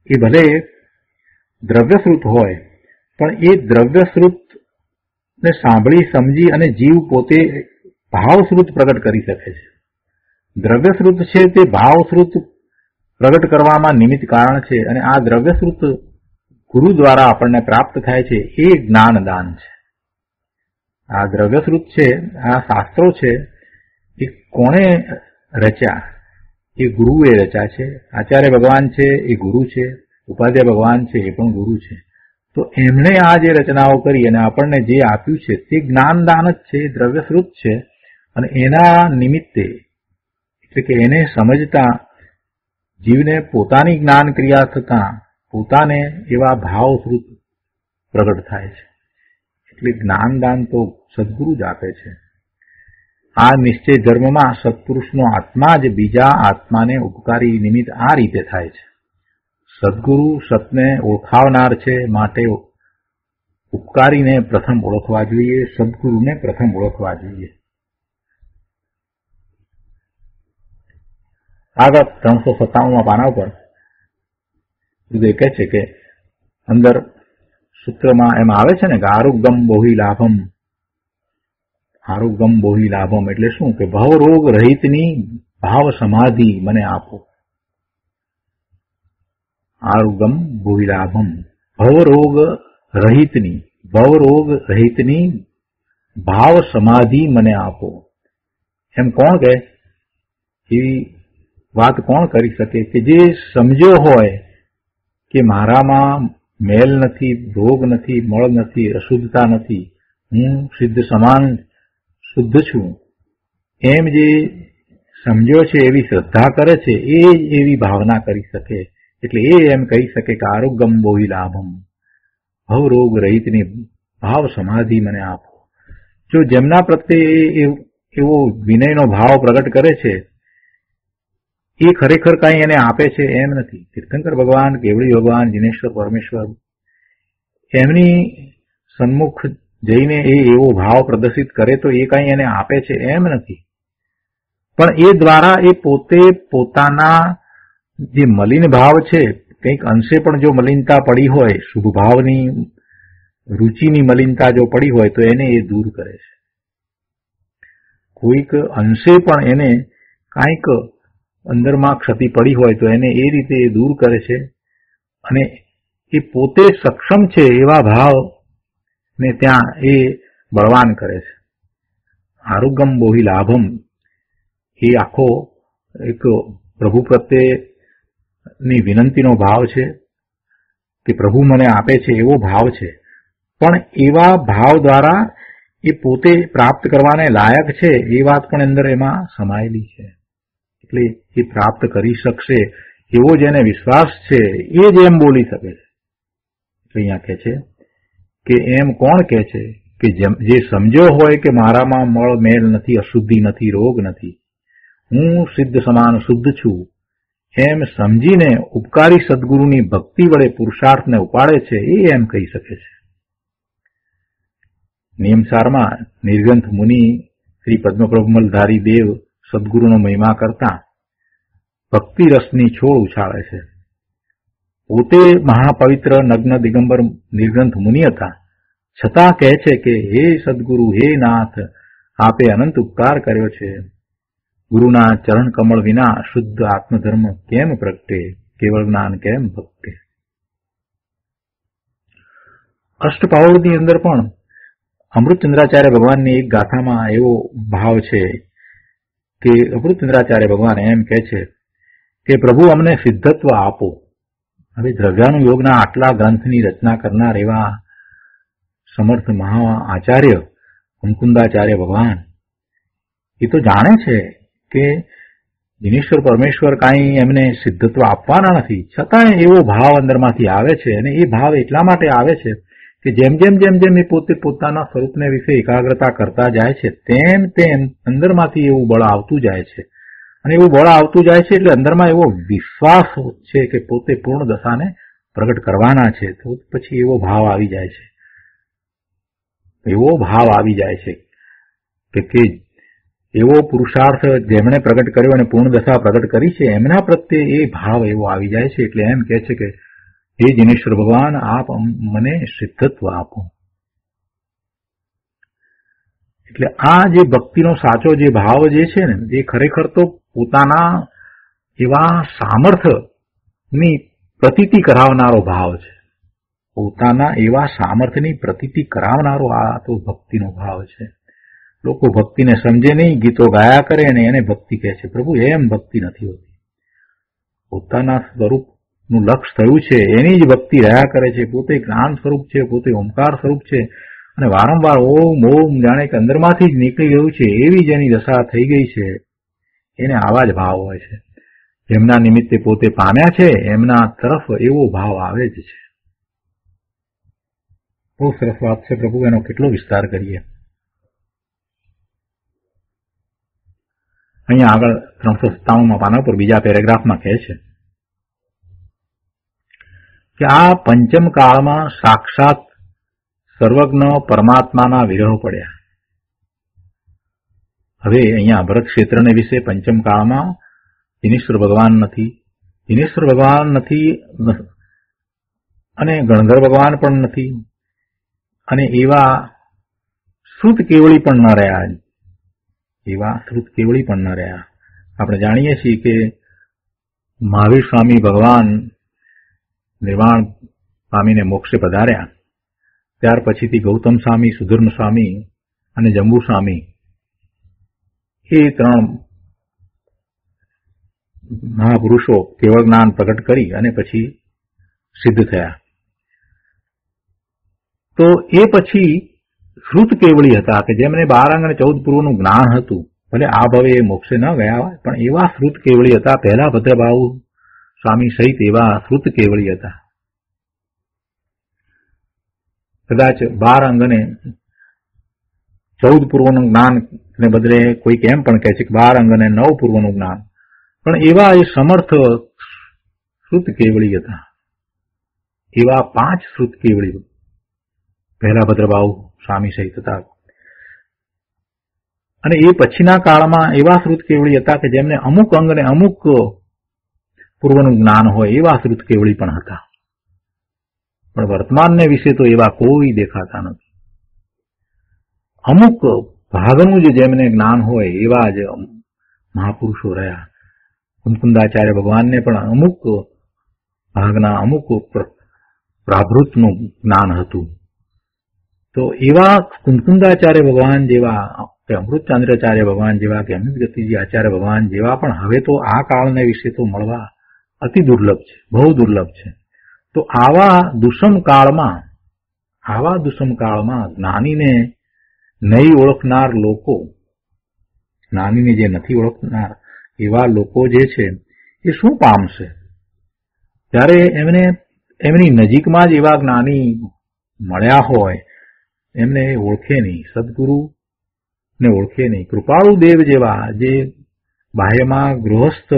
એ ભલે દ્રવ્યશ્રુત હોય, પણ એ દ્રવ્યશ્રુતને સાંભળી સમજી અને જીવ પોતે ભાવશ્રુત પ્રગટ કરી શકે છે. દ્રવ્યશ્રુત છે તે ભાવશ્રુત પ્રગટ કરવામાં નિમિત્ત કારણ છે, અને આ દ્રવ્યશ્રુત ગુરુ દ્વારા આપણને પ્રાપ્ત થાય છે, એ જ્ઞાનદાન છે. આ દ્રવ્યશ્રુત છે, આ શાસ્ત્રો છે, એ કોણે રચ્યા? એ ગુરુએ રચ્યા છે. આચાર્ય ભગવાન છે એ ગુરુ છે, ઉપાધ્યાય ભગવાન છે એ પણ ગુરુ છે. તો એમણે આ જે રચનાઓ કરી અને આપણને જે આપ્યું છે તે જ્ઞાનદાન જ છે, દ્રવ્યશ્રુત છે. અને એના નિમિત્તે એટલે કે એને સમજતા જીવને પોતાની જ્ઞાન ક્રિયા થતા પોતાને એવા ભાવશ્રુત પ્રગટ થાય છે. એટલે જ્ઞાનદાન તો સદગુરુ જ આપે છે. આ નિશ્ચય ધર્મમાં સત્પુરુષનો આત્મા જ બીજા આત્માને ઉપકારી નિમિત્ત આ રીતે થાય છે. સદગુરુ સતને ઓળખાવનાર છે, માટે ઉપકારીને પ્રથમ ઓળખવા જોઈએ, સદગુરુને પ્રથમ ઓળખવા જોઈએ. આગળ 357માં પાના ઉપર એ કહે છે કે અંદર સૂત્રમાં એમ આવે છે ને કે આરોગ્યમ બોહિ લાભમ. આરોગ્યમ બોહિ લાભમ એટલે શું કે ભવરોગ રહિતની ભાવ સમાધિ મને આપો. આરોગ્યમ બોહિ લાભમ ભવરોગ રહિતની ભાવ સમાધિ મને આપો. એમ કોણ કહે? એવી વાત કોણ કરી શકે કે જે સમજ્યો હોય કે મારામાં મેલ નથી, રોગ નથી, મળ નથી, અશુદ્ધતા નથી, હું સિદ્ધ સમાન શુદ્ધ છું, એમ જે સમજ્યો છે, એવી શ્રદ્ધા કરે છે, એ જ એવી ભાવના કરી શકે. એટલે એ એમ કહી શકે કે આરોગ્યમ બોહિ લાભમ ભવરોગ રહિતની ભાવ સમાધિ મને આપો. જો જેમના પ્રત્યે એવો વિનયનો ભાવ પ્રગટ કરે છે એ ખરેખર કઈ એને આપે છે એમ નથી. તીર્થંકર ભગવાન, કેવડી ભગવાન, જિનેશ્વર પરમેશ્વર એમની સન્મુખ જઈને એ એવો ભાવ પ્રદર્શિત કરે તો એ કઈ એને આપે છે એમ નથી. પણ એ દ્વારા એ પોતે પોતાના જે મલિન ભાવ છે, કંઈક અંશે પણ જો મલિનતા પડી હોય, શુભ ભાવની રુચિની મલિનતા જો પડી હોય તો એને એ દૂર કરે છે. કોઈક અંશે પણ એને કાંઈક અંદરમાં ક્ષતિ પડી હોય તો એને એ રીતે એ દૂર કરે છે અને એ પોતે સક્ષમ છે એવા ભાવને ત્યાં એ બળવાન કરે છે. આરોગ્યમ બોહિ લાભમ એ આખો એક પ્રભુ પ્રત્યેની વિનંતીનો ભાવ છે કે પ્રભુ મને આપે છે એવો ભાવ છે. પણ એવા ભાવ દ્વારા એ પોતે પ્રાપ્ત કરવાને લાયક છે એ વાત પણ અંદર એમાં સમાયેલી છે. એટલે એ પ્રાપ્ત કરી શકશે એવો જેને વિશ્વાસ છે એ જ એમ બોલી શકે છે. એટલે અહીંયા કહે છે કે એમ કોણ કહે છે કે જે સમજ્યો હોય કે મારામાં મળ મેલ નથી, અશુદ્ધિ નથી, રોગ નથી, હું સિદ્ધ સમાન શુદ્ધ છું, એમ સમજીને ઉપકારી સદગુરુની ભક્તિ વડે પુરુષાર્થને ઉપાડે છે એ એમ કહી શકે છે. નિયમસારમાં નિર્ગ્રંથ મુનિ શ્રી પદ્મપ્રભમલધારી દેવ સદગુરુનો મહિમા કરતા ભક્તિ રસની છોડ ઉછાળે છે. પોતે મહાપવિત્ર નગ્ન દિગંબર નિર્ગ્રંથ મુનિ હતા, છતાં કહે છે કે હે સદગુરુ, હે નાથ, આપે અનંત ઉપકાર કર્યો છે. ગુરુના ચરણ કમળ વિના શુદ્ધ આત્મધર્મ કેમ પ્રગટે, કેવળ જ્ઞાન કેમ ભક્તે. અષ્ટપાઉરની અંદર પણ અમૃતચંદ્રાચાર્ય ભગવાનની એક ગાથામાં એવો ભાવ છે કે અમૃતચંદ્રાચાર્ય ભગવાન એમ કહે છે કે પ્રભુ અમને સિદ્ધત્વ આપો. હવે દ્રવ્યાનુયોગના આટલા ગ્રંથની રચના કરનાર એવા સમર્થ મહા આચાર્ય મુકુંદાચાર્ય ભગવાન એ તો જાણે છે કે દિનેશ્વર પરમેશ્વર કાંઈ એમને સિદ્ધત્વ આપવાના નથી, છતાં એવો ભાવ અંદરમાંથી આવે છે. અને એ ભાવ એટલા માટે આવે છે કે જેમ જેમ જેમ જેમ એ પોતે પોતાના સ્વરૂપને વિશે એકાગ્રતા કરતા જાય છે તેમ તેમ અંદરમાંથી એવું બળ આવતું જાય છે. અને એવું બળ આવતું જાય છે એટલે અંદરમાં એવો વિશ્વાસ છે કે પોતે પૂર્ણ દશાને પ્રગટ કરવાના છે. તો પછી એવો ભાવ આવી જાય છે, એવો ભાવ આવી જાય છે કે એવો પુરુષાર્થ જેમણે પ્રગટ કર્યો અને પૂર્ણ દશા પ્રગટ કરી છે એમના પ્રત્યે એ ભાવ એવો આવી જાય છે. એટલે એમ કહે છે કે હે જિનેશ્વર ભગવાન, આપ મને સિદ્ધત્વ આપો. એટલે આ જે ભક્તિનો સાચો જે ભાવ જે છે ને એ ખરેખર તો પોતાના એવા સામર્થ્યની પ્રતીતિ કરાવનારો ભાવ છે. પોતાના એવા સામર્થ્યની પ્રતીતિ કરાવનારો આ તો ભક્તિનો ભાવ છે. લોકો ભક્તિને સમજે નહીં, ગીતો ગાયા કરે અને એને ભક્તિ કહે છે. પ્રભુ, એમ ભક્તિ નથી હોતી. પોતાના સ્વરૂપનું લક્ષ થયું છે એની જ ભક્તિ રહ્યા કરે છે. પોતે જ્ઞાન સ્વરૂપ છે, પોતે ઓમકાર સ્વરૂપ છે અને વારંવાર ઓમ ઓમ જાણે કે અંદરમાંથી જ નીકળી ગયું છે એવી જેની દશા થઈ ગઈ છે એને આવા જ ભાવ હોય છે. જેમના નિમિત્તે પોતે પામ્યા છે એમના તરફ એવો ભાવ આવે જ છે. બહુ સરસ વાત છે. પ્રભુ એનો કેટલો વિસ્તાર કરીએ. અહીંયા આગળ 357માં પાના પર બીજા પેરેગ્રાફમાં કહે છે કે આ પંચમ કાળમાં સાક્ષાત સર્વજ્ઞ પરમાત્માના વિરહ પડ્યા. હવે અહીંયા ભરત ક્ષેત્રને વિશે પંચમ કાળમાં જિનેશ્વર ભગવાન નથી, જિનેશ્વર ભગવાન નથી અને ગણધર ભગવાન પણ નથી, અને એવા શ્રુત કેવળી પણ ન રહ્યા. એવા શ્રુત કેવળી પણ ન રહ્યા. આપણે જાણીએ છીએ કે મહાવીર સ્વામી ભગવાન નિર્વાણ સ્વામીને મોક્ષે પધાર્યા ત્યાર પછીથી ગૌતમ સ્વામી, સુધર્મ સ્વામી અને જંબુ સ્વામી એ 3 મહાપુરુષો કેવળ જ્ઞાન પ્રગટ કરી અને પછી સિદ્ધ થયા. તો એ પછી શ્રુત કેવળી હતા કે જેમને 12 અંગ અને 14 પૂર્વનું જ્ઞાન હતું. ભલે આ ભવે એ મોક્ષે ન ગયા હોય, પણ એવા શ્રુત કેવળી હતા. પહેલા ભદ્રભાવ સ્વામી સહિત એવા શ્રુત કેવળી હતા. કદાચ 12 અંગ અને 14 પૂર્વનું જ્ઞાન ને બદલે કોઈક એમ પણ કહે છે કે 12 અંગ અને 9 પૂર્વનું જ્ઞાન, પણ એવા એ સમર્થ શ્રુત કેવળી હતા. એવા 5 શ્રુત કેવળી પહેલા ભદ્રભાવ સ્વામી સહિત હતા. અને એ પછીના કાળમાં એવા શ્રુત કેવળી હતા કે જેમને અમુક અંગ અને અમુક પૂર્વનું જ્ઞાન હોય એવા શ્રુત કેવળી પણ હતા. પણ વર્તમાનને વિશે તો એવા કોઈ દેખાતા નથી. અમુક ભાગનું જેમને જ્ઞાન હોય એવા જ મહાપુરુષો રહ્યા. કુમકુંદાચાર્ય ભગવાનને પણ અમુક ભાગના અમુક પ્રાભૃતનું જ્ઞાન હતું. તો એવા કુમકુંદાચાર્ય ભગવાન જેવા કે અમૃતચંદ્રાચાર્ય ભગવાન જેવા કે અમૃતગતિજી આચાર્ય ભગવાન જેવા પણ હવે તો આ કાળને વિશે તો મળવા અતિ દુર્લભ છે, બહુ દુર્લભ છે. તો આવા દુષમ કાળમાં જ્ઞાનીને નહીં ઓળખનાર લોકો, જ્ઞાનીને જે નથી ઓળખનાર એવા લોકો જે છે એ શું પામશે? ત્યારે એમની નજીકમાં જ એવા જ્ઞાની મળ્યા હોય એમને ઓળખે નહીં, સદગુરુને ઓળખે નહીં. કૃપાળુ દેવ જેવા જે બાહ્યમાં ગૃહસ્થ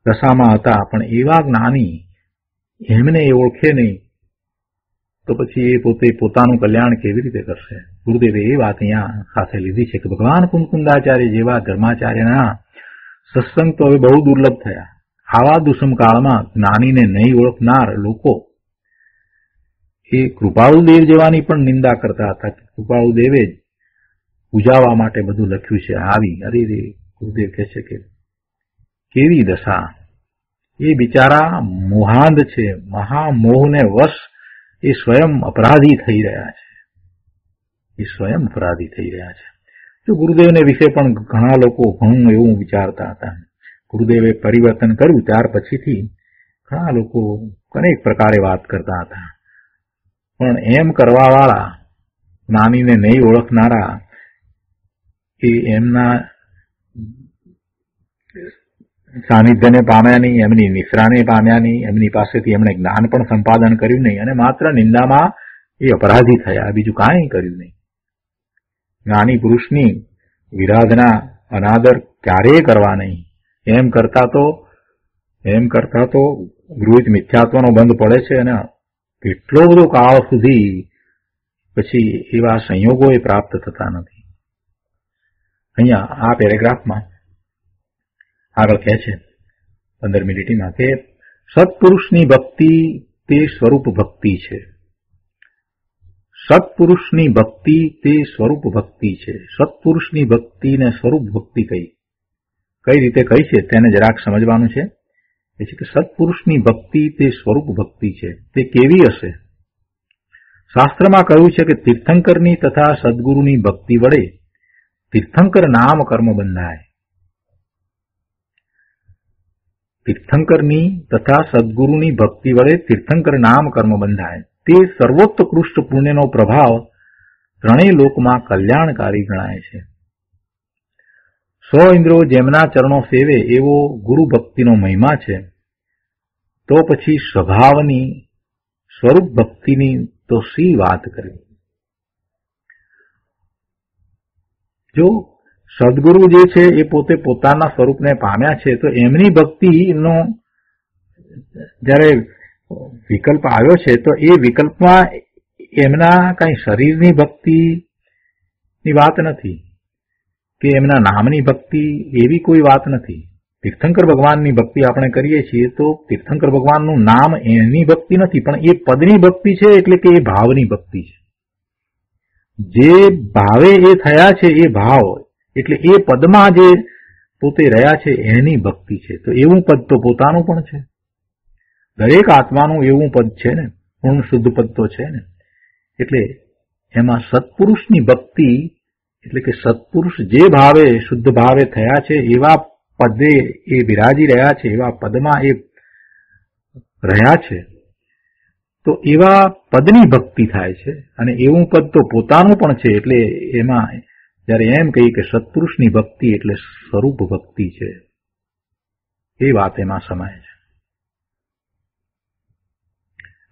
દશામાં હતા પણ એવા જ્ઞાની એમને એ ઓળખે નહીં તો પછી એ પોતે પોતાનું કલ્યાણ કેવી રીતે કરશે? ગુરુદેવે એ વાત અહીંયા સાથે લીધી છે કે ભગવાન કુમકુંદાચાર્ય જેવા ધર્માચાર્યના સત્સંગ તો હવે બહુ દુર્લભ થયા. આવા દુષ્મ કાળમાં જ્ઞાનીને નહીં ઓળખનાર લોકો એ કૃપાળુદેવ જેવાની પણ નિંદા કરતા હતા. કૃપાળુદેવે જ પૂજાવા માટે બધું લખ્યું છે. આવી અરે ગુરુદેવ કહે છે કે કેવી દશા! એ બિચારા મોહાંધ છે, મહામોહને વશ એ સ્વયં અપરાધી થઈ રહ્યા છે. એ સ્વયં અપરાધી થઈ રહ્યા છે. તો ગુરુદેવને વિશે પણ ઘણા લોકો ઘણું એવું વિચારતા હતા. ગુરુદેવે પરિવર્તન કર્યું ત્યાર પછીથી ઘણા લોકો અનેક પ્રકારે વાત કરતા હતા. પણ એમ કરવાવાળા, જ્ઞાનીને નહીં ઓળખનારા, એ એમના સાનિધ્યને પામ્યા નહીં, એમની નિશ્રાને પામ્યા નહીં, એમની પાસેથી એમણે જ્ઞાન પણ સંપાદન કર્યું નહીં અને માત્ર નિંદામાં એ અપરાધી થયા, બીજું કાંઈ કર્યું નહીં. જ્ઞાની પુરુષની વિરાધના, અનાદર ક્યારેય કરવા નહીં. એમ કરતા તો ગૃહિત મિથ્યાત્વનો બંધ પડે છે અને કેટલો બધો કાળ સુધી પછી એવા સંયોગો એ પ્રાપ્ત થતા નથી. અહીંયા આ પેરેગ્રાફમાં આગળ કહે છે 15મી લીટીમાં કે સત્પુરુષની ભક્તિ તે સ્વરૂપ ભક્તિ છે. સત્પુરુષની ભક્તિ તે સ્વરૂપ ભક્તિ છે. સત્પુરુષની ભક્તિને સ્વરૂપ ભક્તિ કઈ રીતે કહી છે તેને જરાક સમજવાનું છે. એ છે કે સત્પુરુષની ભક્તિ તે સ્વરૂપ ભક્તિ છે. તે કેવી હશે? શાસ્ત્રમાં કહ્યું છે કે તીર્થંકરની તથા સદગુરુની ભક્તિ વડે તીર્થંકર નામ કર્મ બંધાય. તીર્થંકરની તથા સદગુરુની ભક્તિ વડે તીર્થંકર નામ કર્મ બંધાય. તે સર્વોત્કૃષ્ટ પુણ્યનો પ્રભાવ ત્રણેય લોકમાં કલ્યાણકારી ગણાય છે. 100 ઇન્દ્રો જેમના ચરણો સેવે એવો ગુરુ ભક્તિનો મહિમા છે. તો પછી સ્વભાવની સ્વરૂપ ભક્તિની તો શી વાત કરવી? જો સદગુરુ જે છે એ પોતે પોતાના સ્વરૂપને પામ્યા છે તો એમની ભક્તિનો જ્યારે વિકલ્પ આવ્યો છે તો એ વિકલ્પમાં એમના કઈ શરીરની ભક્તિની વાત નથી કે એમના નામની ભક્તિ, એવી કોઈ વાત નથી. તીર્થંકર ભગવાનની ભક્તિ આપણે કરીએ છીએ તો તીર્થંકર ભગવાનનું નામ એની ભક્તિ નથી, પણ એ પદની ભક્તિ છે, એટલે કે એ ભાવની ભક્તિ છે. જે ભાવે એ થયા છે એ ભાવ, એટલે એ પદમાં જે પોતે રહ્યા છે એની ભક્તિ છે. તો એવું પદ તો પોતાનું પણ છે. દરેક આત્માનું એવું પદ છે ને, પૂર્ણ શુદ્ધ પદ તો છે ને. એટલે એમાં સત્પુરુષની ભક્તિ, એટલે કે સત્પુરુષ જે ભાવે શુદ્ધ ભાવે થયા છે એવા પદે એ બિરાજી રહ્યા છે, એવા પદમાં એ રહ્યા છે, તો એવા પદની ભક્તિ થાય છે. અને એવું પદ તો પોતાનું પણ છે. એટલે એમાં જયારે એમ કહીએ કે સત્પુરુષની ભક્તિ એટલે સ્વરૂપ ભક્તિ છે, એ વાત એમાં સમાય છે.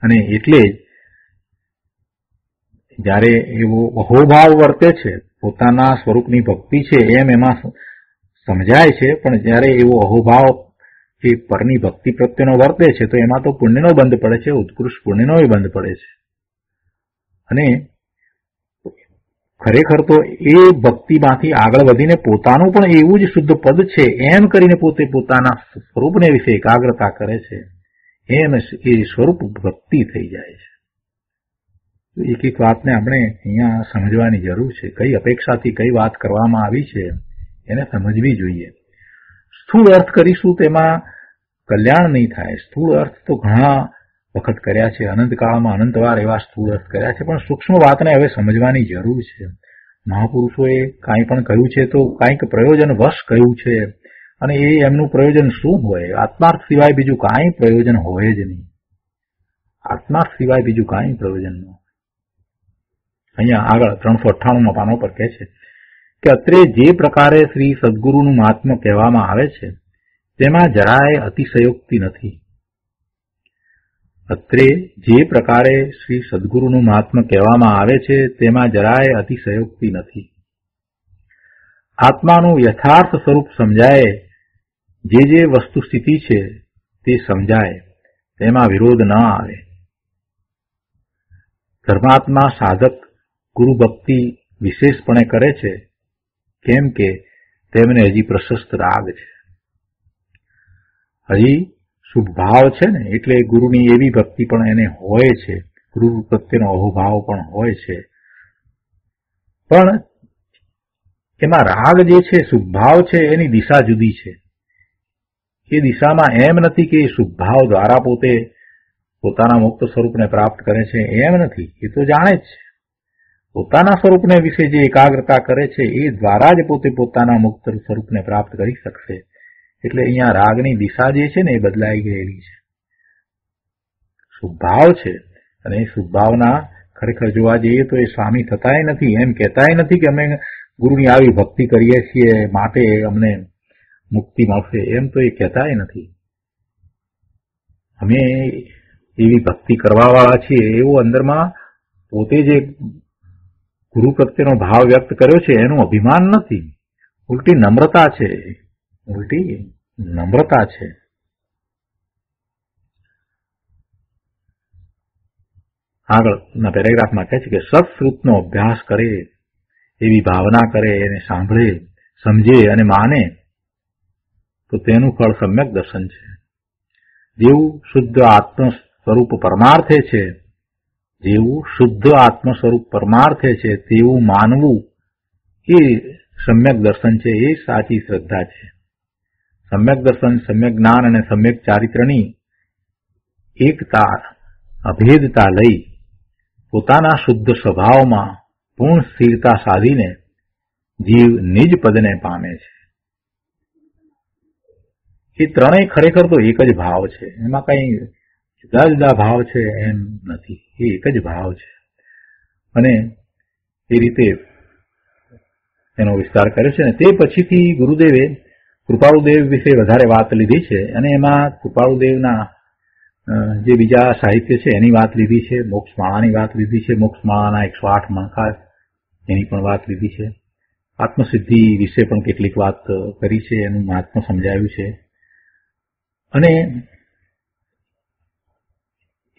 અને એટલે જયારે એવો અહોભાવ વર્તે છે, પોતાના સ્વરૂપની ભક્તિ છે એમ એમાં સમજાય છે, પણ જયારે એવો અહોભાવ એ પરની ભક્તિ પ્રત્યેનો વર્તે છે તો એમાં તો પુણ્યનો બંધ પડે છે, ઉત્કૃષ્ટ પુણ્યનો બંધ પડે છે. અને ખરેખર તો એ ભક્તિમાંથી આગળ વધીને પોતાનું પણ એવું જ શુદ્ધ પદ છે એમ કરીને પોતે પોતાના સ્વરૂપને વિશે એકાગ્રતા કરે છે, એમ એ સ્વરૂપ ભક્તિ થઈ જાય છે. એક એક વાતને આપણે અહીંયા સમજવાની જરૂર છે. કઈ અપેક્ષાથી કઈ વાત કરવામાં આવી છે એને સમજવી જોઈએ. સ્થૂળ અર્થ કરીશું તેમાં કલ્યાણ નહીં થાય. સ્થૂળ અર્થ તો ઘણા વખત કર્યા છે, અનંતકાળમાં અનંતવાર એવા સ્થૂળ અર્થ કર્યા છે, પણ સૂક્ષ્મ વાતને હવે સમજવાની જરૂર છે. મહાપુરુષોએ કાંઈ પણ કહ્યું છે તો કાંઈક પ્રયોજન વશ કહ્યું છે, અને એ એમનું પ્રયોજન શું હોય? આત્માર્થ સિવાય બીજું કાંઈ પ્રયોજન હોય જ નહીં. આત્માર્થ સિવાય બીજું કાંઈ પ્રયોજન ન હોય. અહીંયા આગળ 398 પાનો પર કહે છે કે અત્રે જે પ્રકારે શ્રી સદગુરુનું મહાત્મ્ય કહેવામાં આવે છે તેમાં જરાય અતિશયોક્તિ નથી. અત્રે જે પ્રકારે શ્રી સદગુરુનું મહાત્મ્ય કહેવામાં આવે છે તેમાં જરાય અતિશયોક્તિ નથી. આત્માનું યથાર્થ સ્વરૂપ સમજાય, જે વસ્તુ સ્થિતિ છે તે સમજાય, તેમાં વિરોધ ન આવે. ધર્માત્મા સાધક ગુરુ ભક્તિ વિશેષપણે કરે છે, કેમ કે તેમને હજી પ્રશસ્ત રાગ છે, હજી શુભ ભાવ છે ને, એટલે ગુરુની એવી ભક્તિ પણ એને હોય છે, ગુરુ પ્રત્યેનો અહોભાવ પણ હોય છે. પણ એમાં રાગ જે છે, શુભ ભાવ છે, એની દિશા જુદી છે. એ દિશામાં એમ નથી કે શુભ ભાવ દ્વારા પોતે પોતાના મુક્ત સ્વરૂપને પ્રાપ્ત કરે છે, એમ નથી. એ તો જાણે જ છે. પોતાના સ્વરૂપને વિશે જે એકાગ્રતા કરે છે એ દ્વારા જ પોતે પોતાના મુક્ત સ્વરૂપને પ્રાપ્ત કરી શકશે. એટલે અહીંયા રાગની દિશા જે છે ને એ બદલાઈ ગયેલી છે. શુભભાવ છે, અને એ શુભભાવના ખરેખર જોવા જઈએ તો એ સ્વામી થતાય નથી. એમ કહેતાય નથી કે અમે ગુરુની આવી ભક્તિ કરીએ છીએ માટે અમને મુક્તિ મળશે, એમ તો એ કહેતાય નથી. અમે એવી ભક્તિ કરવાવાળા છીએ એવું અંદરમાં પોતે જે ગુરુ પ્રત્યેનો ભાવ વ્યક્ત કર્યો છે એનું અભિમાન નથી, ઉલટી નમ્રતા છે. ઉલટી નમ્રતા છે. આગળના પેરેગ્રાફમાં કહે છે કે સત્શ્રુતનો અભ્યાસ કરે, એવી ભાવના કરે, એને સાંભળે, સમજે અને માને તો તેનું ફળ સમ્યક દર્શન છે. જેવું શુદ્ધ આત્મ સ્વરૂપ પરમાર્થે છે, જેવું શુદ્ધ આત્મ સ્વરૂપ પરમાર્થે છે તેવું માનવું એ સમ્યક દર્શન છે, એ સાચી શ્રદ્ધા છે. સમ્યક દર્શન, સમ્યક જ્ઞાન અને સમ્યક ચારિત્રની એકતા, અભેદતા લઈ પોતાના શુદ્ધ સ્વભાવમાં પૂર્ણ સ્થિરતા સાધીને જીવ નિજ પદને પામે છે. એ ત્રણેય ખરેખર તો એક જ ભાવ છે, એમાં કઈ જુદા જુદા ભાવ છે એમ નથી, એ એક જ ભાવ છે. અને એ રીતે એનો વિસ્તાર કર્યો છે. ને તે પછીથી ગુરુદેવે કૃપાળુદેવ વિશે વધારે વાત લીધી છે, અને એમાં કૃપાળુદેવના જે બીજા સાહિત્ય છે એની વાત લીધી છે, મોક્ષમાળાની વાત લીધી છે, મોક્ષમાળાના 108 મણકા એની પણ વાત લીધી છે, આત્મસિદ્ધિ વિશે પણ કેટલીક વાત કરી છે, એનું મહાત્મ્ય સમજાવ્યું છે. અને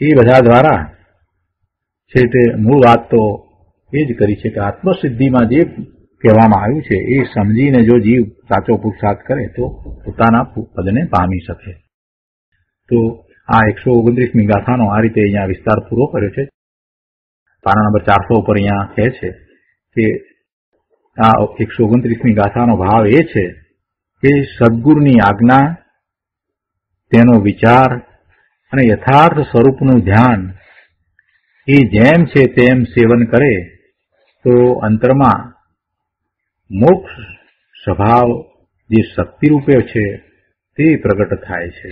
એ બધા દ્વારા છે તે મૂળ વાત તો એ જ કરી છે કે આત્મસિદ્ધિમાં જે કહેવામાં આવ્યું છે એ સમજીને જો જીવ સાચો પુરુષાર્થ કરે તો પોતાના પદને પામી શકે. તો આ 129મી ગાથાનો આ રીતે અહીંયા વિસ્તાર પૂરો કર્યો છે. પાના નંબર 400 ઉપર અહીંયા કહે છે કે આ 129મી ગાથાનો ભાવ એ છે કે સદગુરુની આજ્ઞા, તેનો વિચાર અને યથાર્થ સ્વરૂપનું ધ્યાન એ જેમ છે તેમ સેવન કરે તો અંતરમાં મોક્ષ સ્વભાવ જે શક્તિ રૂપે છે તે પ્રગટ થાય છે.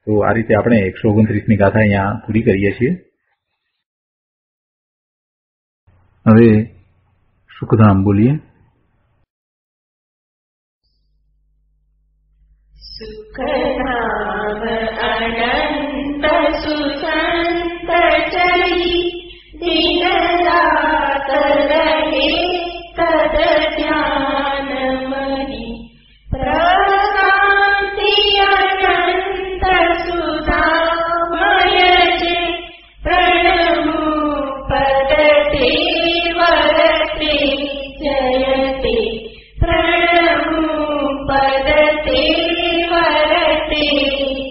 તો આ રીતે આપણે 129મી ગાથા અહીંયા પૂરી કરીએ છીએ. હવે સુખધામ બોલીએ. સુખધામ અનંત સુસંત ચરી દિન રાત રહે તદ ધ્યાન મની પ્રકાંતિ અનંત સુધામય જે પ્રણમુ પદ તે વરતે જયતે પ્રણમુ પદ તે વરતે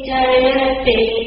જયતે